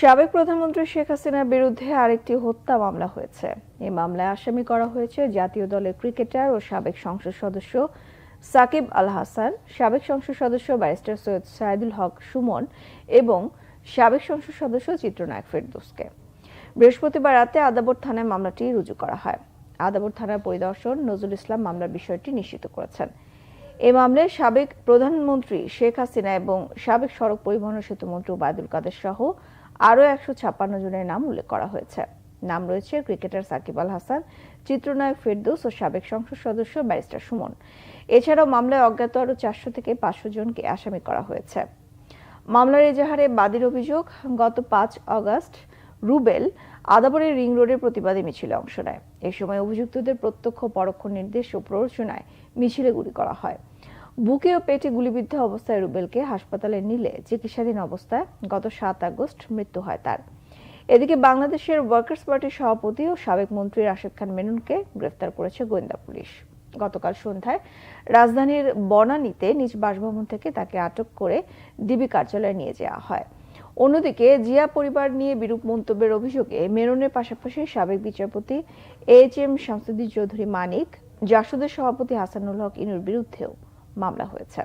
সাবেক প্রধানমন্ত্রী শেখ হাসিনার বিরুদ্ধে আরেকটি হত্যা মামলা হয়েছে। এই মামলায় আসামি করা হয়েছে জাতীয় দলের ক্রিকেটার ও সাবেক সংসদ সদস্য সাকিব আল হাসান, সাবেক সংসদ সদস্য ব্যারিস্টার সৈয়দ সাইদুল হক সুমন এবং সাবেক সংসদ সদস্য চিত্রনায়ক ফেরদৌসকে। বৃহস্পতিবার রাতে আদাবর থানায় মামলাটি রুজু করা হয়। আদাবর থানার পরিদর্শক নজরুল ইসলাম মামলার বিষয়টি নিশ্চিত করেছেন। এই মামলায় সাবেক প্রধানমন্ত্রী শেখ হাসিনা এবং সাবেক সড়ক পরিবহন ও সেতুমন্ত্রী ওবায়দুল কাদের সহ আরও 156 জনের নাম উল্লেখ করা হয়েছে। নাম রয়েছে ক্রিকেটার সাকিব আল হাসান, চিত্রনায়ক ফেরদৌস ও সাবেক সংসদ সদস্য ব্যারিস্টার সুমন। এছাড়াও মামলায় অজ্ঞাত আরও 400 থেকে 500 জনকে আসামি করা হয়েছে। মামলার এজাহারে বাদীর অভিযোগ, গত 5 আগস্ট রুবেল আদাবরের রিং রোডের প্রতিবাদী মিছিলে অংশ নেয়। এই সময় অভিযুক্তদের প্রত্যক্ষ পরোক্ষ নির্দেশ ও প্ররোচনায় মিছিলে গুলি করা হয়। বুকে ও পেটে গুলিবিদ্ধ অবস্থায় রুবেলকে হাসপাতালে নিলে চিকিৎসাধীন অবস্থায় গত 7 আগস্ট মৃত্যু হয় তার। এদিকে বাংলাদেশের ওয়ার্কার্স পার্টির সভাপতি ও সাবেক মন্ত্রী রাশেদ খান মেননকে গ্রেফতার করেছে গোয়েন্দা পুলিশ। গতকাল সন্ধ্যায় রাজধানীর বনানীতে নিজ বাসভবন থেকে তাকে আটক করে ডিবি কার্যালয়ে নিয়ে যাওয়া হয়। অন্যদিকে জিয়া পরিবার নিয়ে বিরূপ মন্তব্যের অভিযোগে মেননের পাশাপাশি সাবেক বিচারপতি এইচ.এম. শামসুদ্দিন চৌধুরী মানিক, জাসদের সভাপতি হাসানুল হক ইনুর বিরুদ্ধেও মামলা হয়েছে।